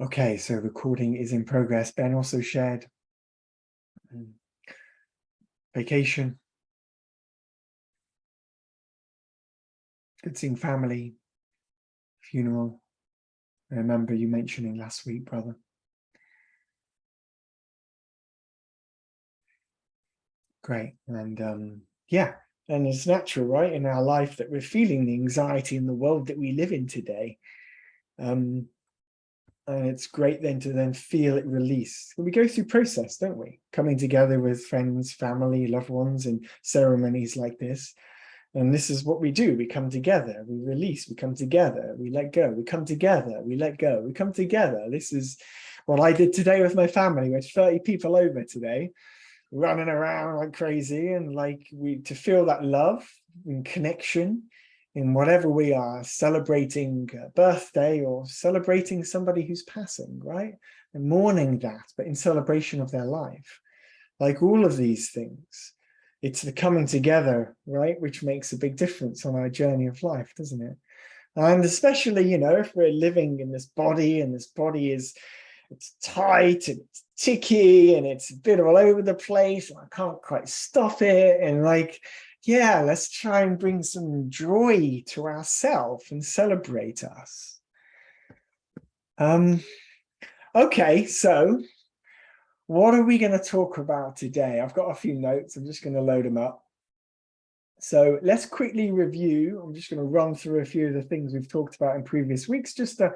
Okay, so recording is in progress. Ben also shared vacation, good seeing family, funeral. I remember you mentioning last week, brother. Great. And yeah, and it's natural, right, in our life that we're feeling the anxiety in the world that we live in today. And it's great then to then feel it release. We go through process, don't we? Coming together with friends, family, loved ones in ceremonies like this. And this is what we do. We come together, we release, we come together, we let go, we come together, we let go, we come together. This is what I did today with my family. We had 30 people over today, running around like crazy, and like to feel that love and connection in whatever we are, celebrating a birthday or celebrating somebody who's passing, right? And mourning that, but in celebration of their life. Like all of these things, it's the coming together, right, which makes a big difference on our journey of life, doesn't it? And especially, if we're living in this body, and this body it's tight and it's ticky and it's a bit all over the place, and I can't quite stop it, and like, yeah, let's try and bring some joy to ourselves and celebrate us. Okay, so what are we going to talk about today? I've got a few notes. I'm just going to load them up. So let's quickly review. I'm just going to run through a few of the things we've talked about in previous weeks, just to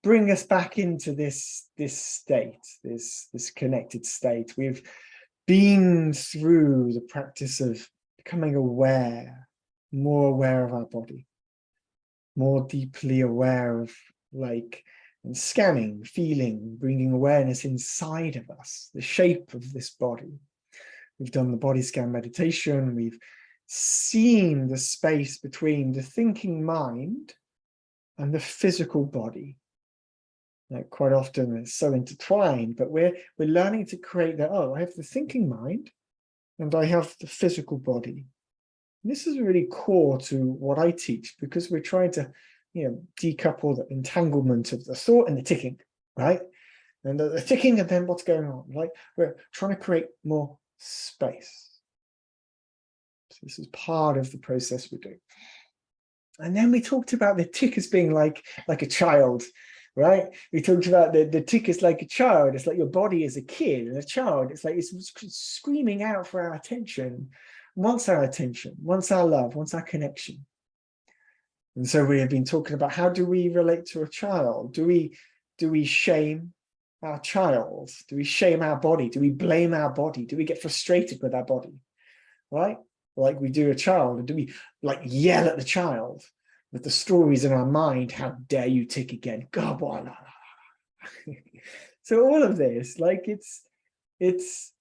bring us back into this state, this connected state. We've been through the practice of becoming aware, more aware of our body, more deeply aware of and scanning, feeling, bringing awareness inside of us, the shape of this body. We've done the body scan meditation. We've seen the space between the thinking mind and the physical body. Like quite often it's so intertwined, but we're learning to create that. Oh, I have the thinking mind and I have the physical body. And this is really core to what I teach, because we're trying to decouple the entanglement of the thought and the ticking, right? And the ticking, and then what's going on. Like we're trying to create more space. So this is part of the process we're doing. And then we talked about the tic as being like a child, right? We talked about the tic is like a child. It's like your body is a kid and a child. It's like it's screaming out for our attention, wants our attention, wants our love, wants our connection. And so we have been talking about, how do we relate to a child? Do we shame our child? Do we shame our body? Do we blame our body? Do we get frustrated with our body, right? Like we do a child? And do we like yell at the child with the stories in our mind? How dare you tic again? God, blah, blah, blah. So all of this, like it's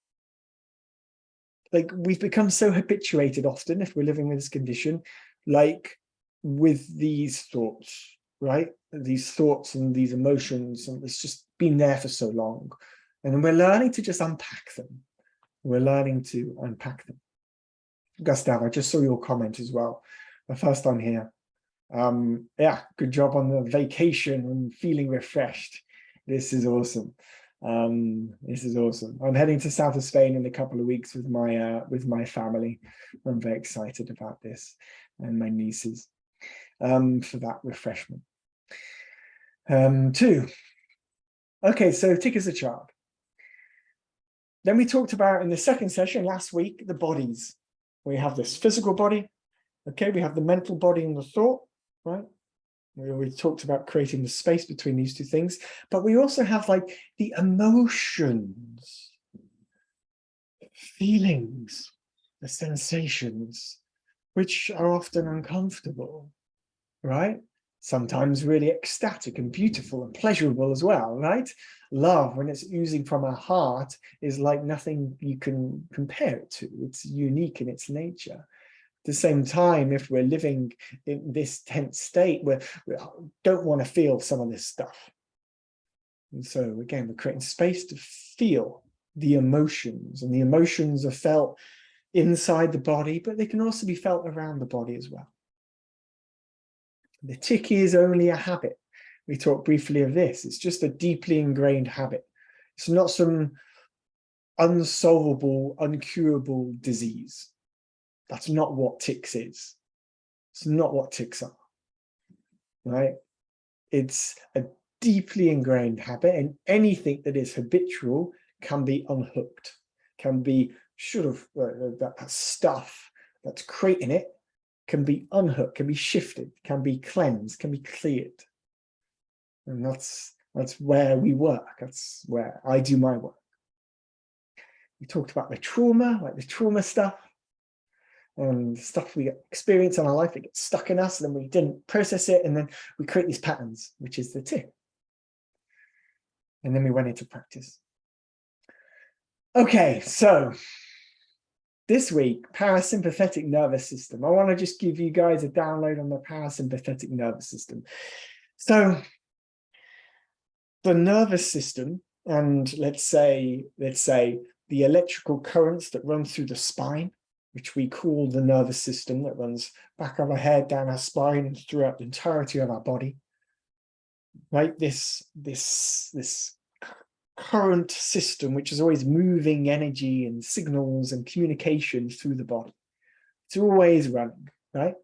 like we've become so habituated often, if we're living with this condition, like with these thoughts, right? These thoughts and these emotions, and it's just been there for so long. And we're learning to just unpack them. We're learning to unpack them. Gustav, I just saw your comment as well. The first time here. Yeah, good job on the vacation and feeling refreshed. This is awesome. This is awesome. I'm heading to south of Spain in a couple of weeks with my family. I'm very excited about this, and my nieces, for that refreshment. 2. Okay, so tic as a child. Then we talked about in the second session last week the bodies. We have this physical body. Okay, we have the mental body and the thought, right? We talked about creating the space between these two things, but we also have like the emotions, feelings, the sensations, which are often uncomfortable, right? Sometimes really ecstatic and beautiful and pleasurable as well, right? Love, when it's oozing from our heart, is like nothing you can compare it to. It's unique in its nature. At the same time, if we're living in this tense state where we don't want to feel some of this stuff. And so again, we're creating space to feel the emotions, and the emotions are felt inside the body, but they can also be felt around the body as well. The tic is only a habit. we talked briefly of this. It's just a deeply ingrained habit. It's not some unsolvable, uncurable disease. That's not what tics is. It's not what tics are, right? It's a deeply ingrained habit, and anything that is habitual can be unhooked, can be sort of that stuff that's creating it can be unhooked, can be shifted, can be cleansed, can be cleared. And that's where we work. That's where I do my work. We talked about the trauma, like the trauma stuff, and stuff we experience in our life, it gets stuck in us, and then we didn't process it, and then we create these patterns, which is the tic. And then we went into practice. Okay, so this week, parasympathetic nervous system. I want to just give you guys a download on the parasympathetic nervous system. So the nervous system, and let's say the electrical currents that run through the spine, which we call the nervous system, that runs back of our head, down our spine, and throughout the entirety of our body. Right, this current system, which is always moving energy and signals and communication through the body. It's always running, right?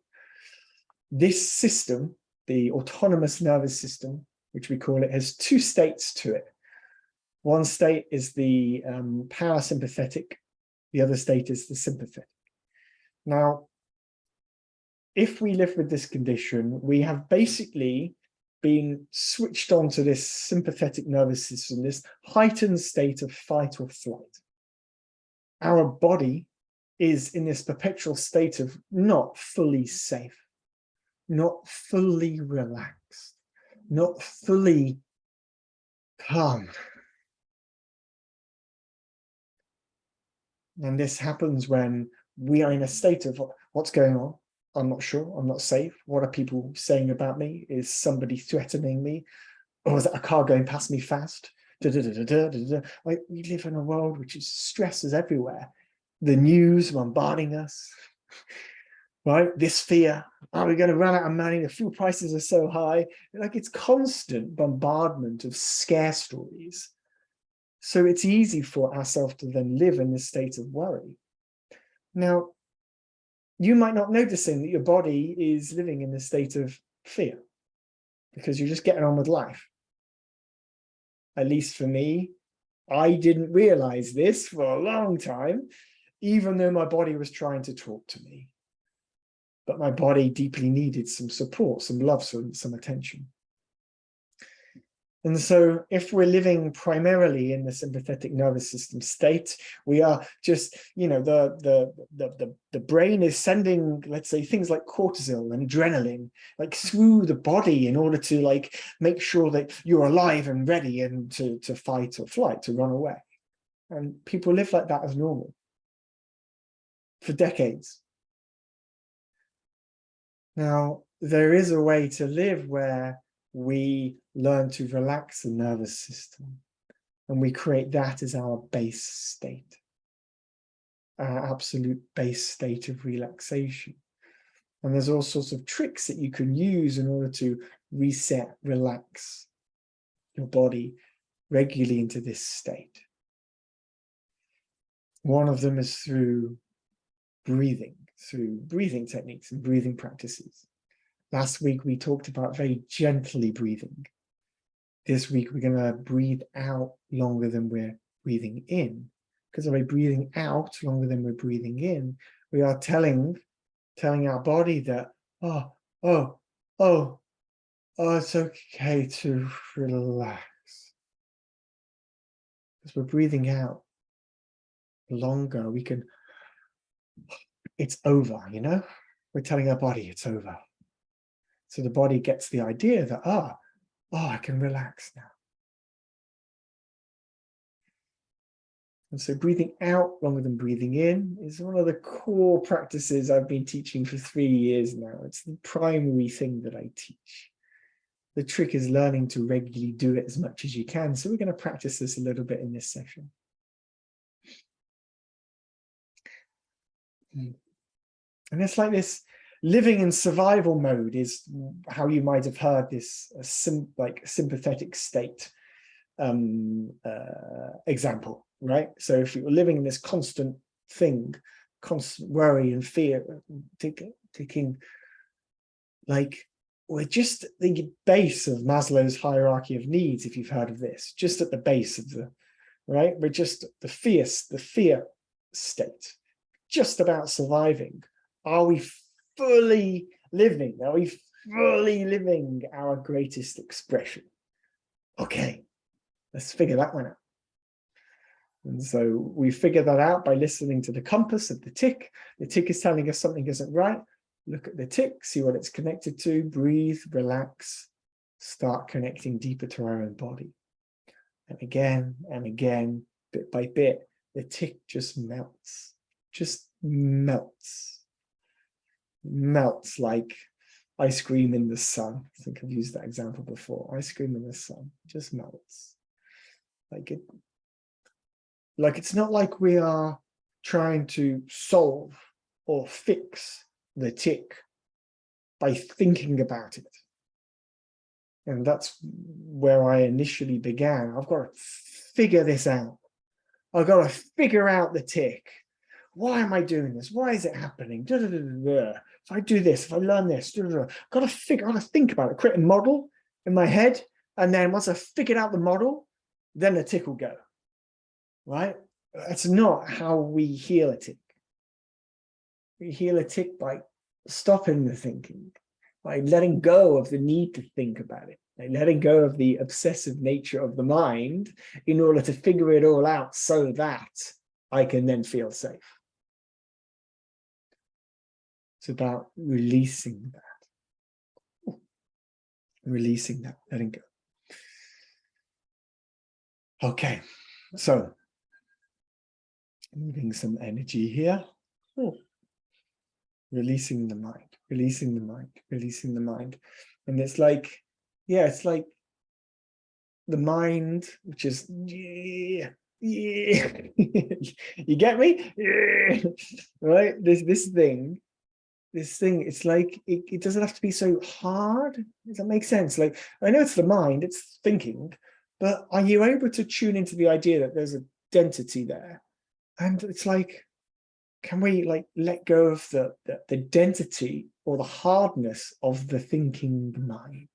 This system, the autonomous nervous system, which we call it, has two states to it. One state is the parasympathetic, the other state is the sympathetic. Now, if we live with this condition, we have basically been switched on to this sympathetic nervous system, this heightened state of fight or flight. Our body is in this perpetual state of not fully safe, not fully relaxed, not fully calm. And this happens when we are in a state of what's going on. I'm not sure, I'm not safe. What are people saying about me? Is somebody threatening me? Or is that a car going past me fast? Like, we live in a world which is stress is everywhere. The news bombarding us, right? This fear, are we going to run out of money? The fuel prices are so high. Like, it's constant bombardment of scare stories. So it's easy for ourselves to then live in this state of worry. Now, you might not noticing that your body is living in a state of fear because you're just getting on with life. At least for me, I didn't realize this for a long time, even though my body was trying to talk to me. But my body deeply needed some support, some love, some attention. And so if we're living primarily in the sympathetic nervous system state, we are just, you know, the brain is sending, let's say, things like cortisol and adrenaline, like through the body in order to like make sure that you're alive and ready and to fight or flight, to run away. And people live like that as normal for decades. Now, there is a way to live where we learn to relax the nervous system, and we create that as our base state, our absolute base state of relaxation. And there's all sorts of tricks that you can use in order to reset, relax your body regularly into this state. One of them is through breathing techniques and breathing practices. Last week, we talked about very gently breathing. This week, we're going to breathe out longer than we're breathing in. Because by breathing out longer than we're breathing in, we are telling our body that, it's okay to relax. Because we're breathing out longer, it's over, you know? We're telling our body it's over. So the body gets the idea that, I can relax now. And so breathing out longer than breathing in is one of the core practices I've been teaching for 3 years now. It's the primary thing that I teach. The trick is learning to regularly do it as much as you can. So we're going to practice this a little bit in this session. And it's like this living in survival mode is how you might have heard this like sympathetic state example, right? So if you're living in this constant worry and fear, ticking, like we're just at the base of Maslow's hierarchy of needs, if you've heard of this, just at the base of the, right? We're just the fear state, just about surviving. Are we fully living? Are we fully living our greatest expression? Okay, let's figure that one out. And so we figure that out by listening to the compass of the tic. The tic is telling us something isn't right. Look at the tic, see what it's connected to, breathe, relax, start connecting deeper to our own body. And again, bit by bit, the tic just melts like ice cream in the sun. I think I've used that example before. Ice cream in the sun just melts. Like it's not like we are trying to solve or fix the tic by thinking about it. And that's where I initially began. I've got to figure this out. I've got to figure out the tic. Why am I doing this? Why is it happening? If I do this, if I learn this, I've got to think about it, create a model in my head. And then once I've figured out the model, then the tic will go. Right? That's not how we heal a tic. We heal a tic by stopping the thinking, by letting go of the need to think about it, by letting go of the obsessive nature of the mind in order to figure it all out so that I can then feel safe. It's about releasing that, letting go. Okay, so moving some energy here. Releasing the mind. And it's like, yeah, it's like the mind, which is, yeah. You get me? Yeah. Right? This thing, it's like, it doesn't have to be so hard. Does that make sense? Like, I know it's the mind, it's thinking, but are you able to tune into the idea that there's a density there? And it's like, can we like let go of the density or the hardness of the thinking mind?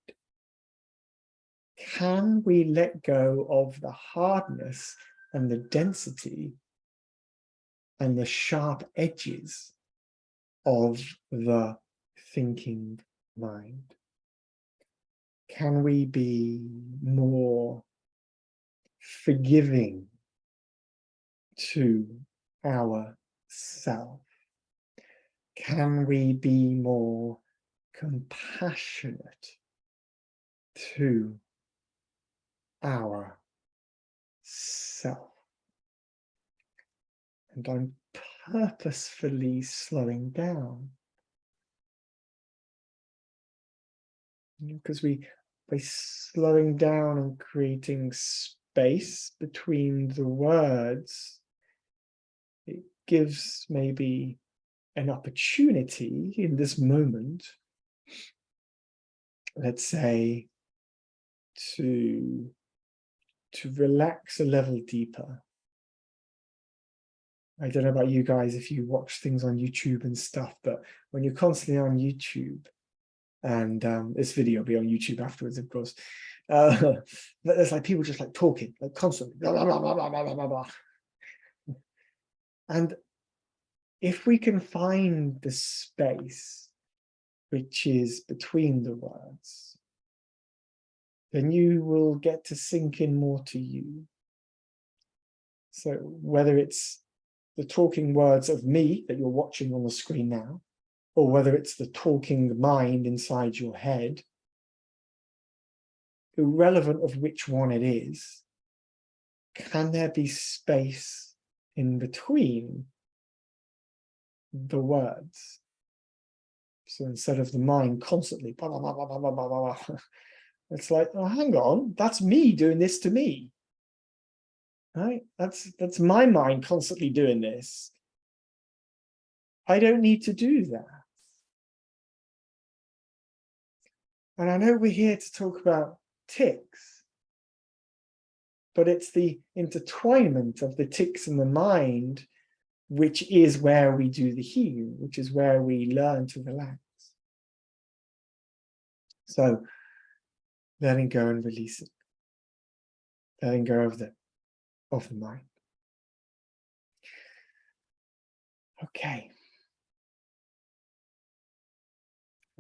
Can we let go of the hardness and the density and the sharp edges of the thinking mind? Can we be more forgiving to ourselves? Can we be more compassionate to ourselves? And I'm purposefully slowing down, because by slowing down and creating space between the words, it gives maybe an opportunity in this moment, let's say, to relax a level deeper. I don't know about you guys if you watch things on YouTube and stuff, but when you're constantly on YouTube, and this video will be on YouTube afterwards, of course, but there's like people just like talking, like constantly, blah, blah, blah, blah, blah, blah, blah. And if we can find the space which is between the words, then you will get to sink in more to you. So whether it's the talking words of me that you're watching on the screen now, or whether it's the talking mind inside your head, irrelevant of which one it is, can there be space in between the words? So instead of the mind constantly, blah, blah, blah, blah, blah, blah, blah, blah, it's like, oh, hang on, that's me doing this to me. Right? That's my mind constantly doing this. I don't need to do that. And I know we're here to talk about tics, but it's the intertwinement of the tics and the mind, which is where we do the healing, which is where we learn to relax. So letting go and release it. Letting go of the mind. Okay.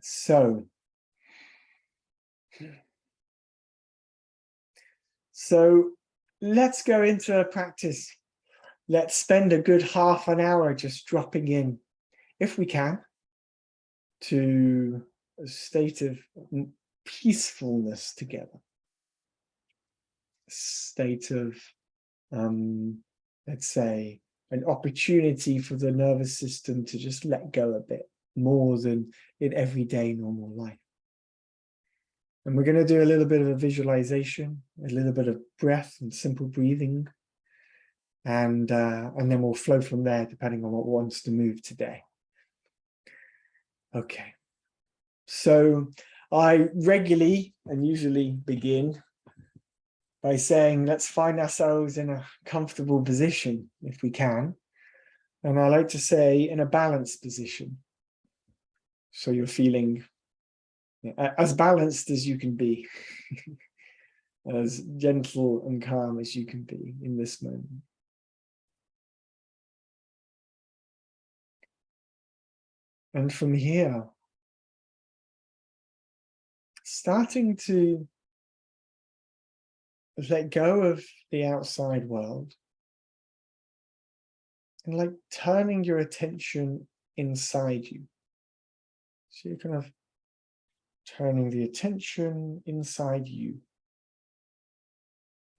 So let's go into a practice. Let's spend a good half an hour just dropping in, if we can, to a state of peacefulness together. A state of, let's say, an opportunity for the nervous system to just let go a bit more than in everyday normal life. And we're going to do a little bit of a visualization, a little bit of breath and simple breathing, and then we'll flow from there depending on what wants to move today. Okay, so I regularly and usually begin by saying, let's find ourselves in a comfortable position if we can. And I like to say in a balanced position. So you're feeling as balanced as you can be, as gentle and calm as you can be in this moment. And from here, starting to let go of the outside world and like turning your attention inside you. So you're kind of turning the attention inside you.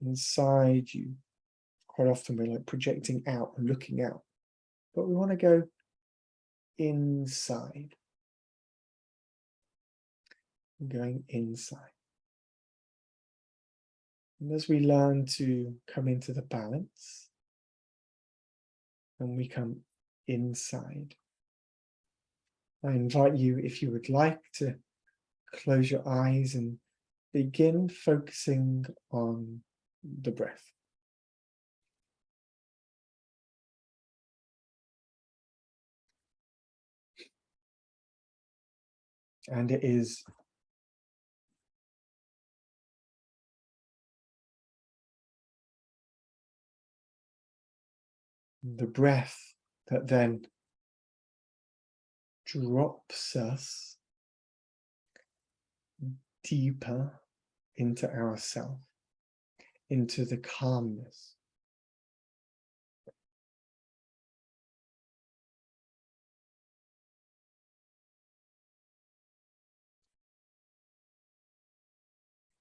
Inside you. Quite often we're like projecting out and looking out, but we want to go inside. Going inside. And as we learn to come into the balance, and we come inside, I invite you, if you would like, to close your eyes and begin focusing on the breath. And it is the breath that then drops us deeper into ourself, into the calmness.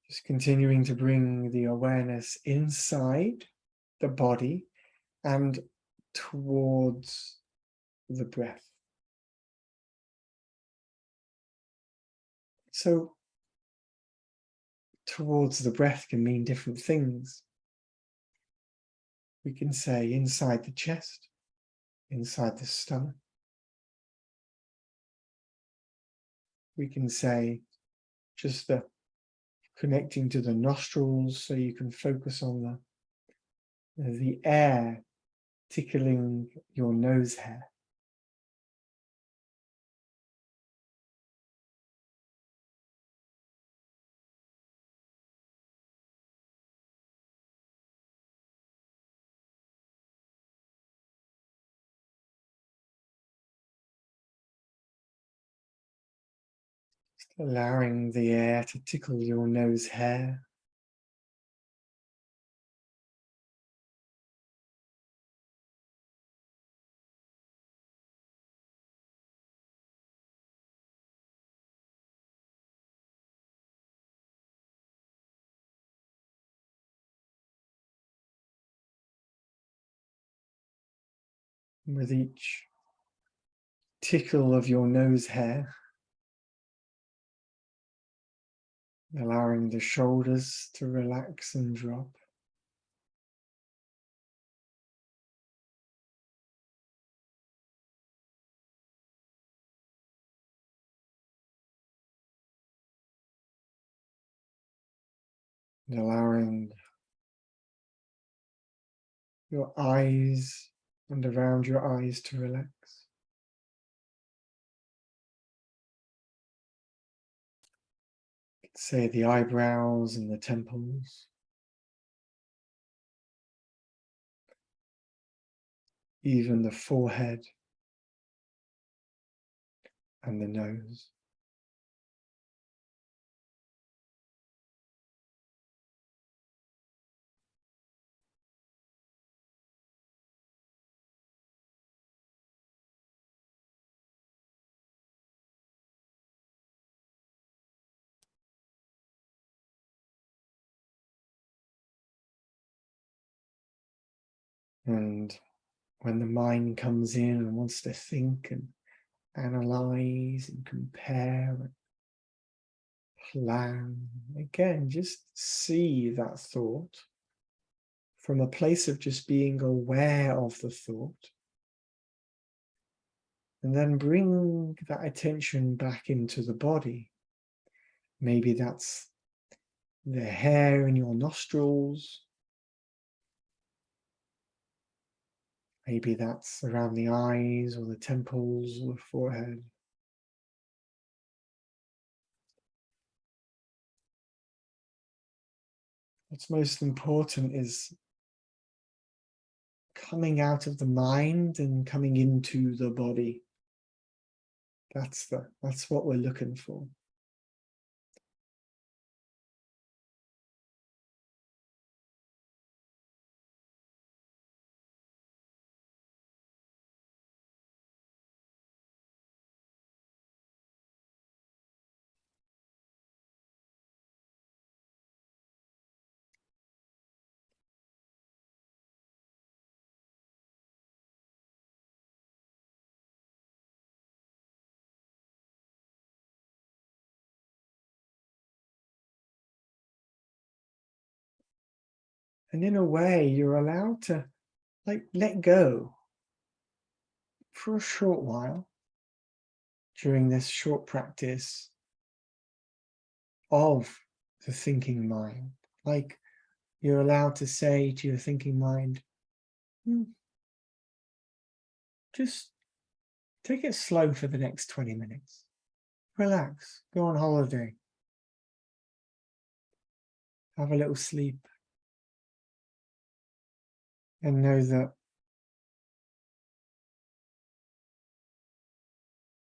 Just continuing to bring the awareness inside the body and towards the breath. So, towards the breath can mean different things. We can say inside the chest, inside the stomach. We can say just the connecting to the nostrils, so you can focus on the air tickling your nose hair. Just allowing the air to tickle your nose hair. With each tickle of your nose hair, allowing the shoulders to relax and drop. and allowing your eyes and around your eyes to relax. Say the eyebrows and the temples, even the forehead and the nose. And when the mind comes in and wants to think and analyze and compare and plan, again, just see that thought from a place of just being aware of the thought. And then bring that attention back into the body. Maybe that's the hair in your nostrils. Maybe that's around the eyes or the temples or the forehead. What's most important is coming out of the mind and coming into the body. That's what we're looking for. And in a way, you're allowed to let go for a short while during this short practice of the thinking mind. Like you're allowed to say to your thinking mind, just take it slow for the next 20 minutes. Relax, go on holiday. Have a little sleep. And know that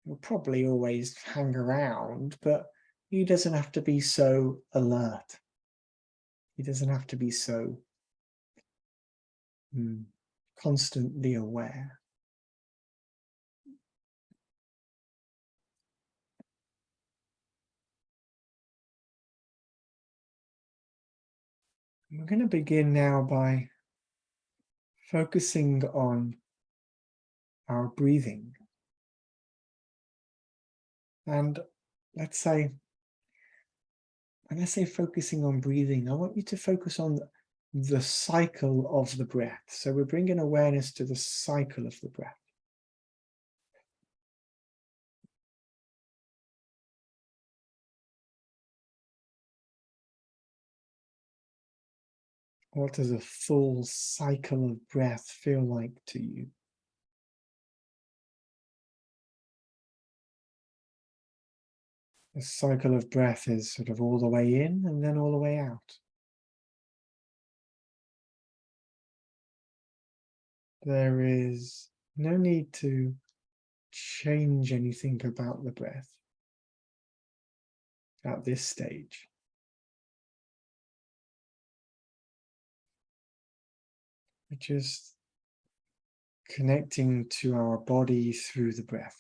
you'll probably always hang around, but he doesn't have to be so alert. He doesn't have to be so constantly aware. We're going to begin now by focusing on our breathing. And let's say, when I say focusing on breathing, I want you to focus on the cycle of the breath. So we're bringing awareness to the cycle of the breath. What does a full cycle of breath feel like to you? The cycle of breath is sort of all the way in and then all the way out. There is no need to change anything about the breath at this stage. We're just connecting to our body through the breath.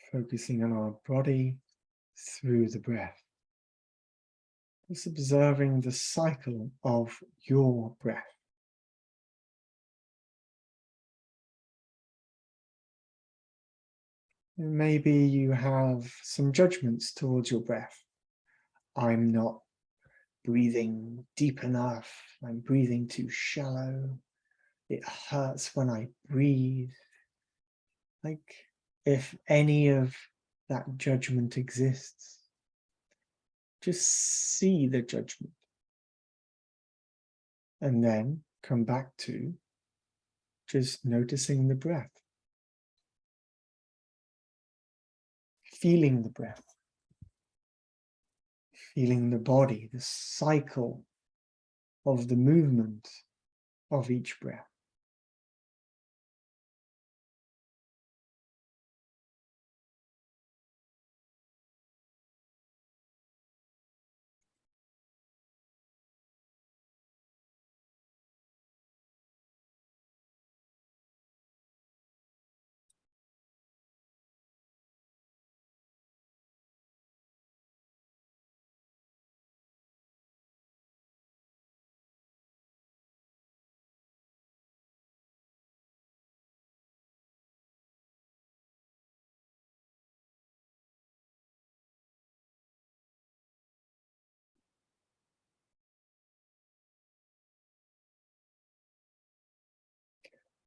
Focusing on our body through the breath. Just observing the cycle of your breath. And maybe you have some judgments towards your breath. I'm not breathing deep enough. I'm breathing too shallow. It hurts when I breathe. Like, if any of that judgment exists, just see the judgment. And then come back to just noticing the breath. Feeling the breath. Feeling the body, the cycle of the movement of each breath.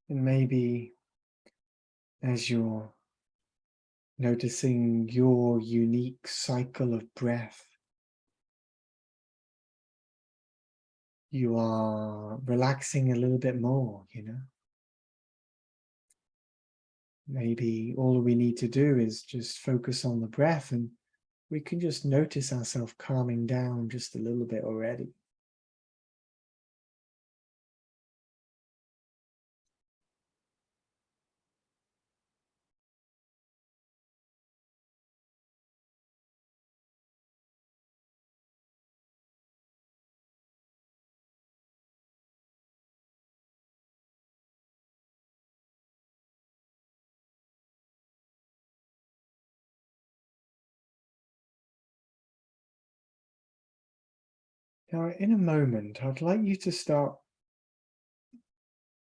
And maybe as you're noticing your unique cycle of breath, you are relaxing a little bit more, Maybe all we need to do is just focus on the breath, and we can just notice ourselves calming down just a little bit already. Now, in a moment, I'd like you to start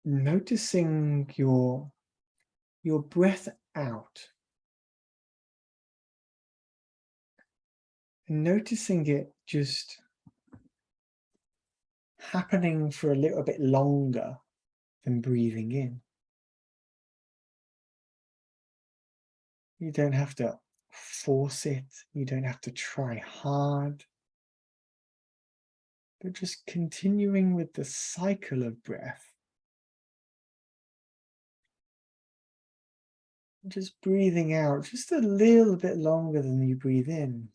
noticing your breath out. And noticing it just happening for a little bit longer than breathing in. You don't have to force it. You don't have to try hard. But just continuing with the cycle of breath. Just breathing out just a little bit longer than you breathe in.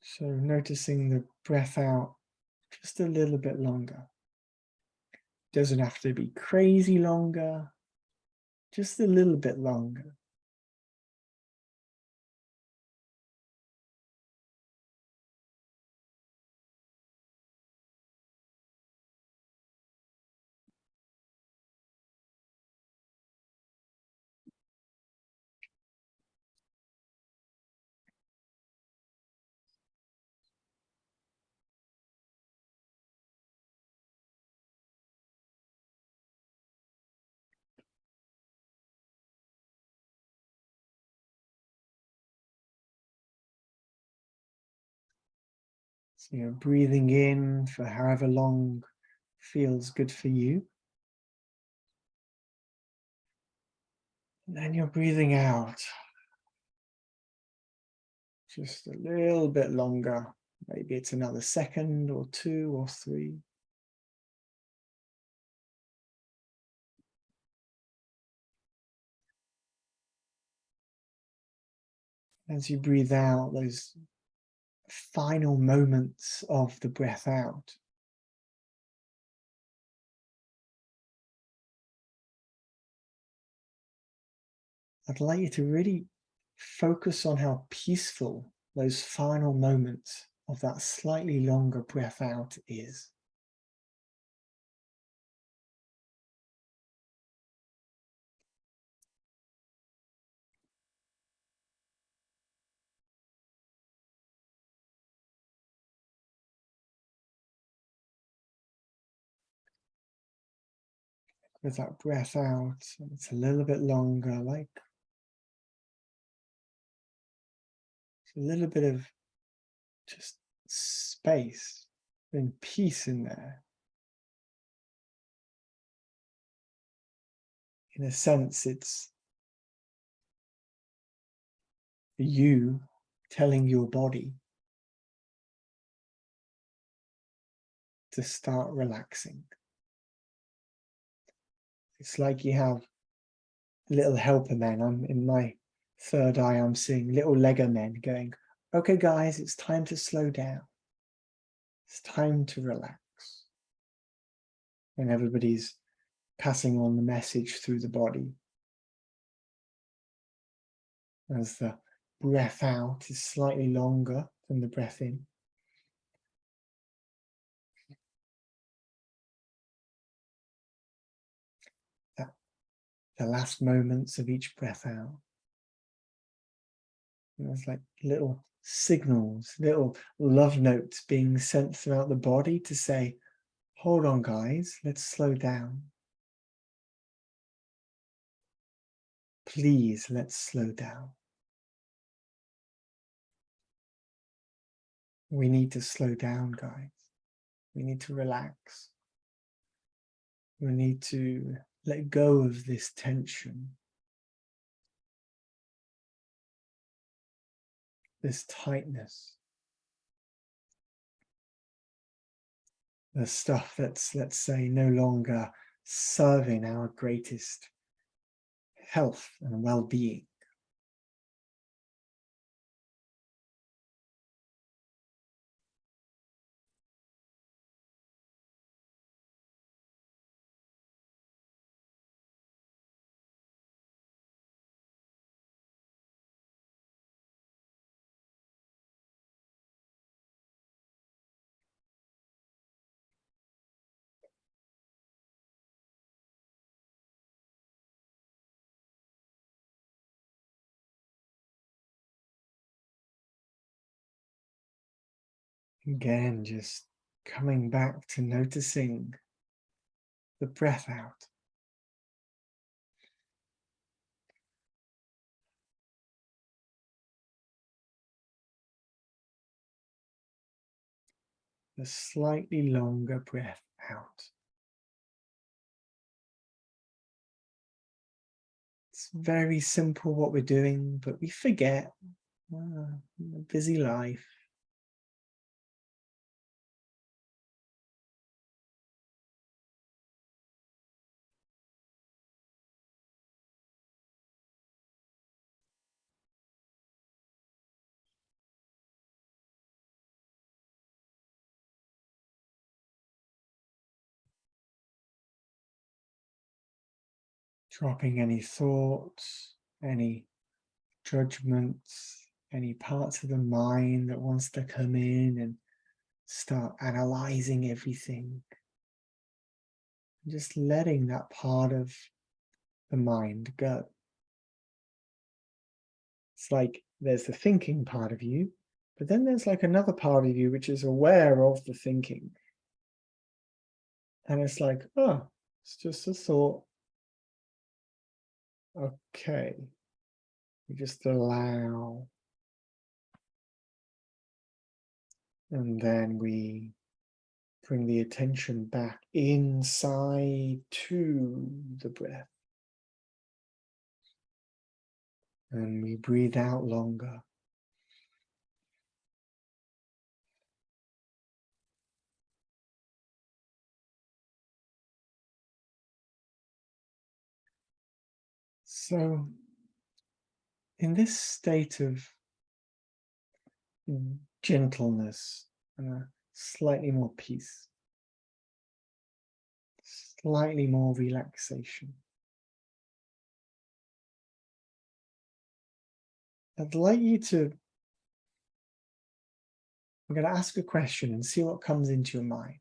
So noticing the breath out just a little bit longer. Doesn't have to be crazy longer, just a little bit longer. So you're breathing in for however long feels good for you. And then you're breathing out just a little bit longer. Maybe it's another second or 2 or 3. As you breathe out, those final moments of the breath out, I'd like you to really focus on how peaceful those final moments of that slightly longer breath out is. with that breath out. It's a little bit longer, like a little bit of just space and peace in there. In a sense, it's you telling your body to start relaxing. It's like you have little helper men. I'm in my third eye, I'm seeing little Lego men going, okay guys, it's time to slow down. It's time to relax. And everybody's passing on the message through the body. As the breath out is slightly longer than the breath in. The last moments of each breath out. There's like little signals, little love notes being sent throughout the body to say, hold on guys, let's slow down. Please, let's slow down. We need to slow down, guys. We need to relax. We need to let go of this tension, this tightness, the stuff that's, let's say, no longer serving our greatest health and well-being. Again, just coming back to noticing the breath out. The slightly longer breath out. It's very simple what we're doing, but we forget. A busy life. Dropping any thoughts, any judgments, any parts of the mind that wants to come in and start analyzing everything. Just letting that part of the mind go. It's like there's the thinking part of you, but then there's like another part of you which is aware of the thinking. And it's like, oh, it's just a thought. Okay. You just allow. And then we bring the attention back inside to the breath. And we breathe out longer. So, in this state of gentleness and a slightly more peace, slightly more relaxation, I'd like you to, I'm going to ask a question and see what comes into your mind.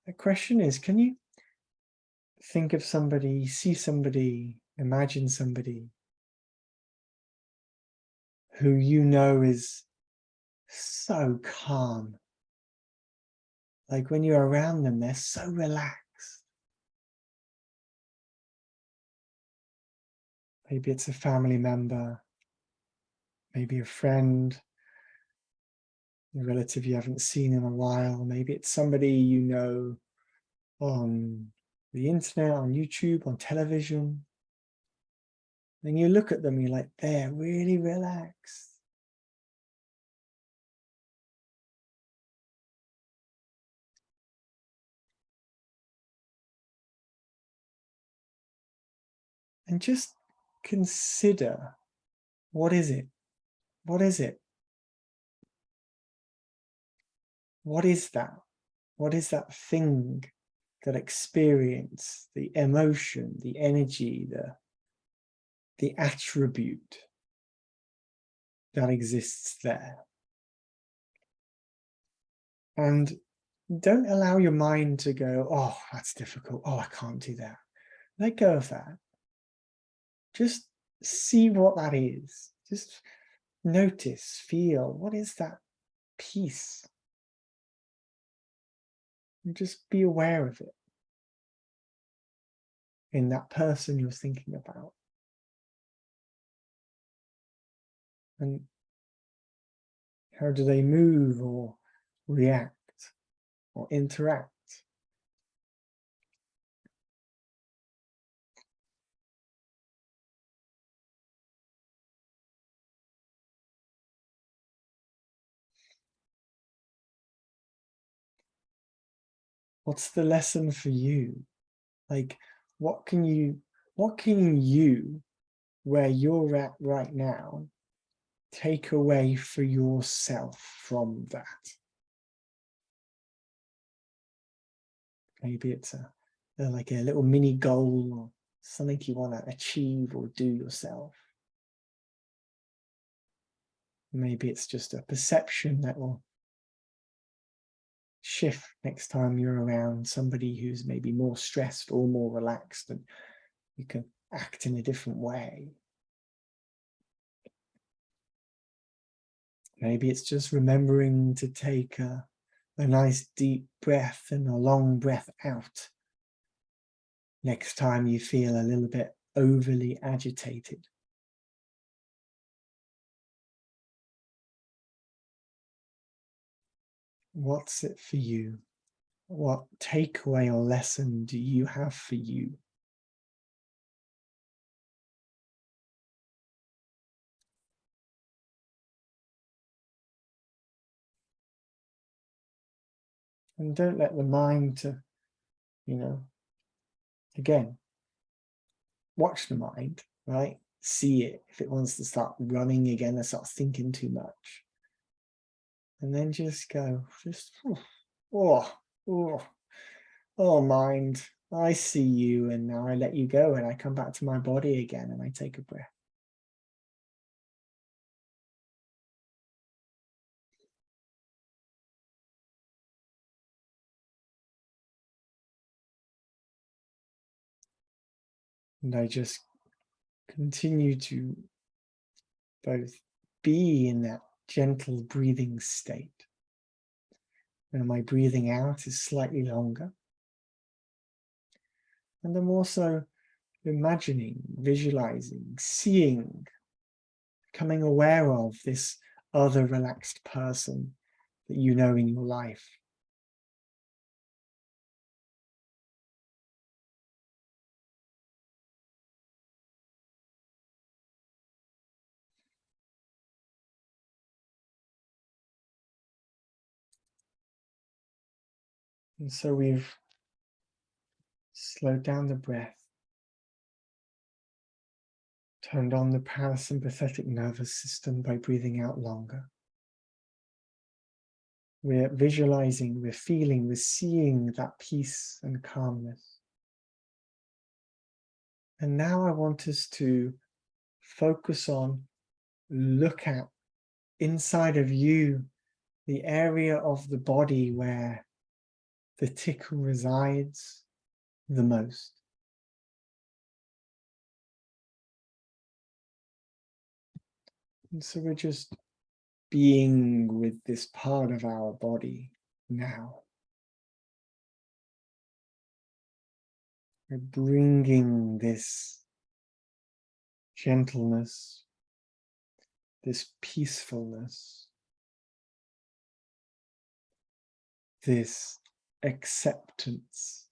The question is, can you think of somebody, see somebody, imagine somebody who you know is so calm, Like when you're around them, they're so relaxed. Maybe it's a family member, maybe a friend, a relative you haven't seen in a while. Maybe it's somebody you know on the internet, on YouTube, on television. And you look at them, you're like, they're really relaxed. And just consider, what is it? What is it? What is that? What is that thing, that experience, the emotion, the energy, the attribute that exists there? And don't allow your mind to go, oh, that's difficult. Oh, I can't do that. Let go of that. Just see what that is. Just notice, feel, what is that peace? And just be aware of it in that person you're thinking about. And how do they move or react or interact? What's the lesson for you? Like, what can you, where you're at right now, take away for yourself from that? Maybe it's like a little mini goal or something you want to achieve or do yourself. Maybe it's just a perception that will shift next time you're around somebody who's maybe more stressed or more relaxed, and you can act in a different way. Maybe it's just remembering to take a nice deep breath and a long breath out next time you feel a little bit overly agitated. What's it for you? What takeaway or lesson do you have for you? And don't let the mind to, again, watch the mind, right? See it if it wants to start running again and start thinking too much. And then just go, oh, mind, I see you, and now I let you go, and I come back to my body again, and I take a breath. And I just continue to both be in that gentle breathing state. And my breathing out is slightly longer. And I'm also imagining, visualizing, seeing, becoming aware of this other relaxed person that you know in your life. And so we've slowed down the breath, turned on the parasympathetic nervous system by breathing out longer. We're visualizing, we're feeling, we're seeing that peace and calmness. And now I want us to focus on, look at inside of you, the area of the body where the tic resides the most. And so we're just being with this part of our body now. We're bringing this gentleness, this peacefulness, this acceptance.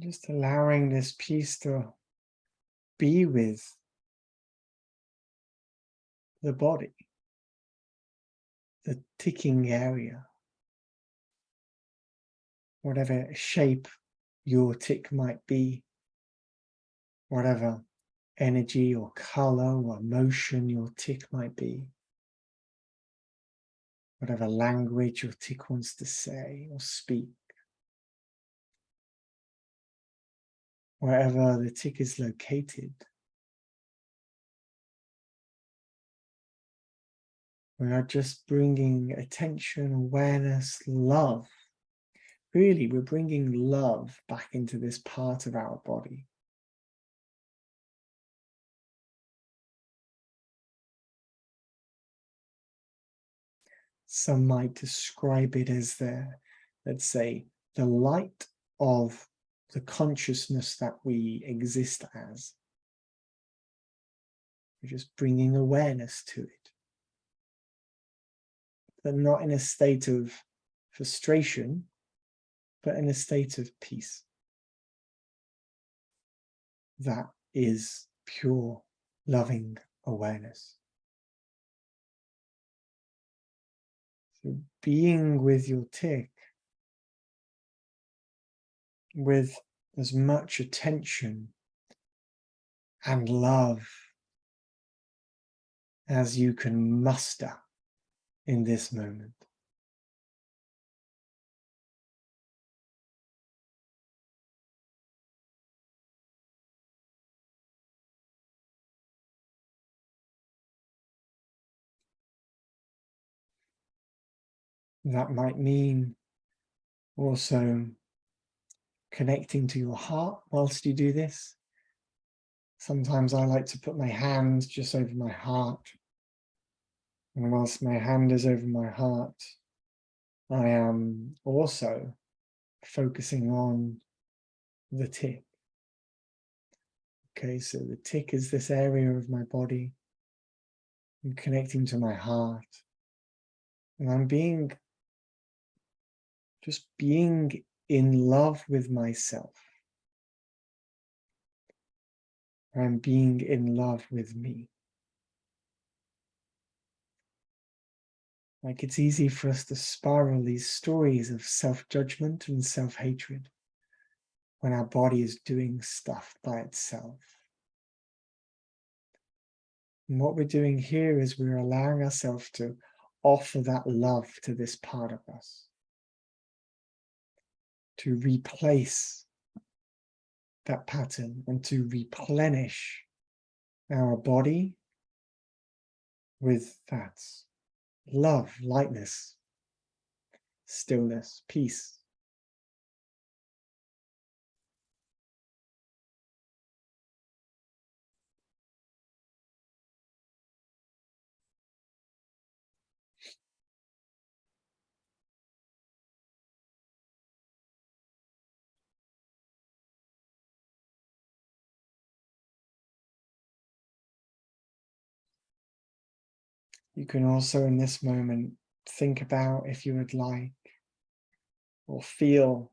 Just allowing this peace to be with the body, the ticking area, whatever shape your tick might be, whatever energy or color or emotion your tick might be, whatever language your tick wants to say or speak, wherever the tick is located. We are just bringing attention, awareness, love. Really, we're bringing love back into this part of our body. Some might describe it as let's say, the light of the consciousness that we exist as. We're just bringing awareness to it. But not in a state of frustration, but in a state of peace. That is pure, loving awareness. So being with your tick with as much attention and love as you can muster in this moment. That might mean also connecting to your heart whilst you do this. Sometimes I like to put my hand just over my heart. And whilst my hand is over my heart, I am also focusing on the tick. Okay, so the tick is this area of my body. I'm connecting to my heart. And I'm just being in love with myself. I'm being in love with me. Like, it's easy for us to spiral these stories of self-judgment and self-hatred when our body is doing stuff by itself. And what we're doing here is we're allowing ourselves to offer that love to this part of us, to replace that pattern and to replenish our body with that love, lightness, stillness, peace. You can also in this moment think about, if you would like, or feel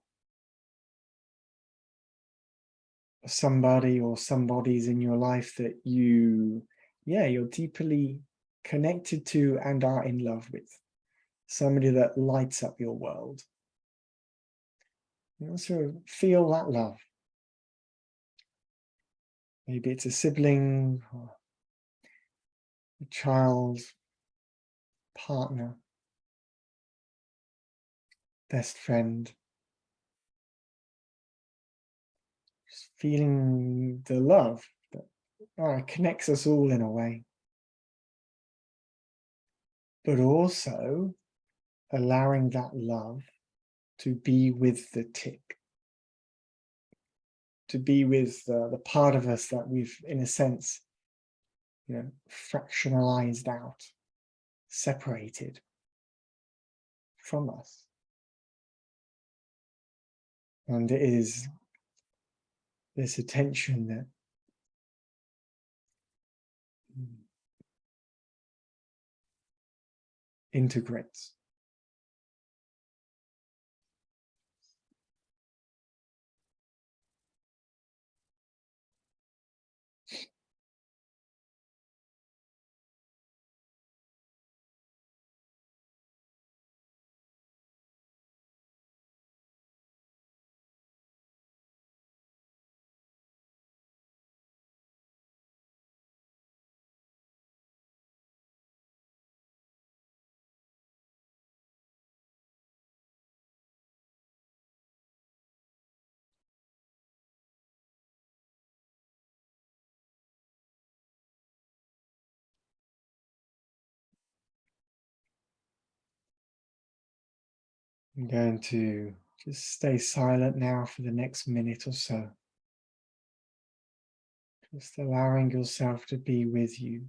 somebody or some bodies in your life that you're deeply connected to and are in love with. Somebody that lights up your world. You also feel that love. Maybe it's a sibling, or a child, partner, best friend. Just feeling the love that connects us all in a way. But also allowing that love to be with the tic, to be with the part of us that we've, in a sense, fractionalized out, separated from us. And it is this attention that integrates. I'm going to just stay silent now for the next minute or so. Just allowing yourself to be with you.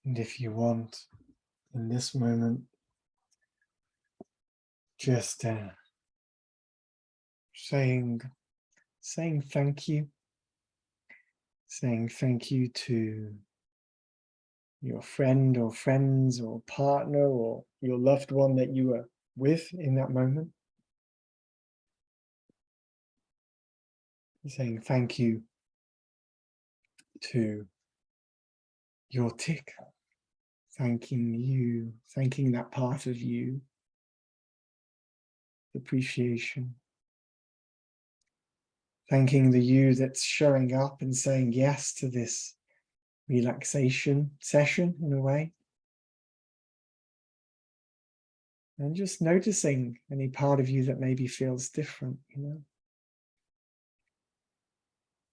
And if you want, in this moment, just saying thank you. Saying thank you to your friend or friends or partner or your loved one that you were with in that moment. Saying thank you to your tic. Thanking you, thanking that part of you. Appreciation. Thanking the you that's showing up and saying yes to this relaxation session in a way. And just noticing any part of you that maybe feels different,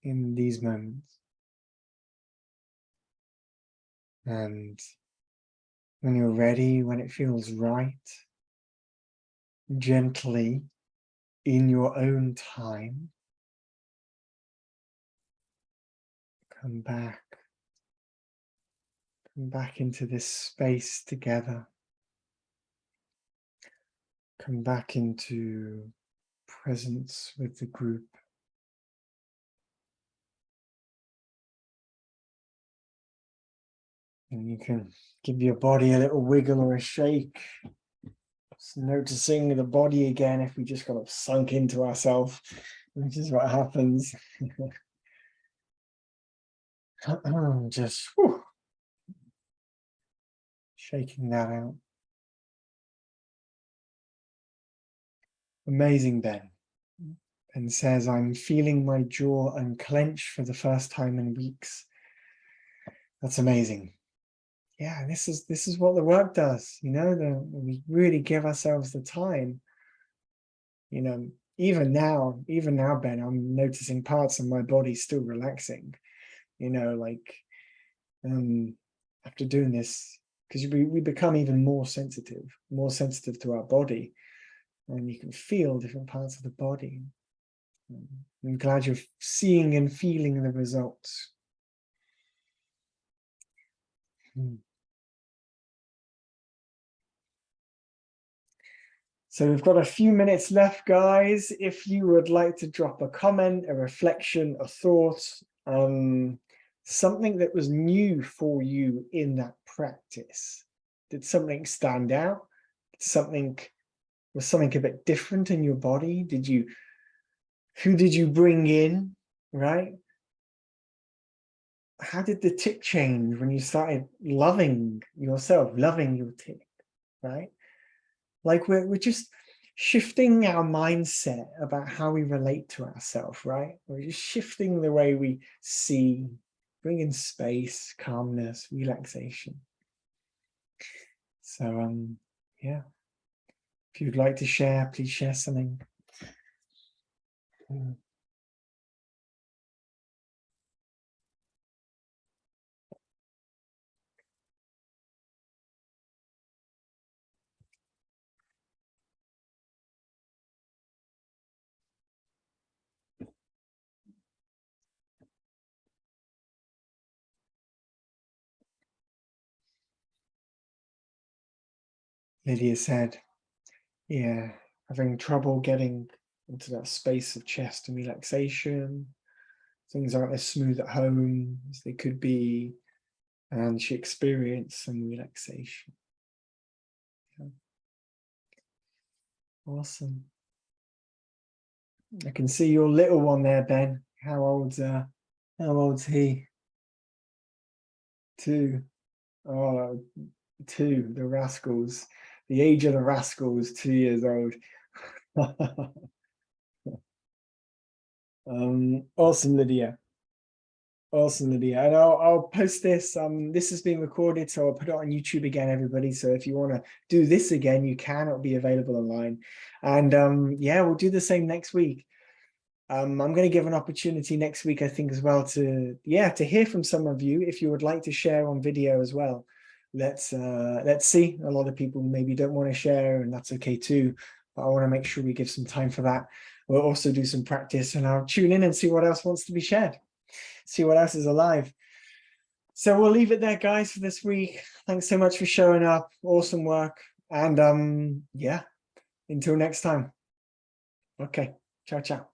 in these moments. And when you're ready, when it feels right, gently, in your own time, come back into this space together. Come back into presence with the group. And you can give your body a little wiggle or a shake. Just noticing the body again if we just kind of sunk into ourselves, which is what happens. Just shaking that out. Amazing, Ben. And says, I'm feeling my jaw unclench for the first time in weeks. That's amazing. Yeah, this is what the work does, you know, we really give ourselves the time. You know, even now, Ben, I'm noticing parts of my body still relaxing, you know, like after doing this, because we become even more sensitive to our body, and you can feel different parts of the body. I'm glad you're seeing and feeling the results. So we've got a few minutes left, guys. If you would like to drop a comment, a reflection, a thought, something that was new for you in that practice. Did something stand out? Was something a bit different in your body? Who did you bring in, right? How did the tic change when you started loving yourself, loving your tic, right? Like we're just shifting our mindset about how we relate to ourselves, right? We're just shifting the way we see, bringing space, calmness, relaxation. So yeah, if you'd like to share, please share something. Lydia said, yeah, having trouble getting into that space of chest and relaxation. Things aren't as smooth at home as they could be, and she experienced some relaxation. Yeah. Awesome. I can see your little one there, Ben. How old's he? 2. Oh, 2, the rascals. The age of the rascals, 2 years old. Awesome, Lydia. Awesome, Lydia. And I'll post this. This has been recorded, so I'll put it on YouTube again, everybody. So if you want to do this again, you can. It'll be available online. And yeah, we'll do the same next week. I'm going to give an opportunity next week, I think, as well to hear from some of you if you would like to share on video as well. Let's see. A lot of people maybe don't want to share, and that's okay too. But I want to make sure we give some time for that. We'll also do some practice, and I'll tune in and see what else wants to be shared. See what else is alive. So we'll leave it there, guys, for this week. Thanks so much for showing up. Awesome work. And yeah, until next time. Okay. Ciao, ciao.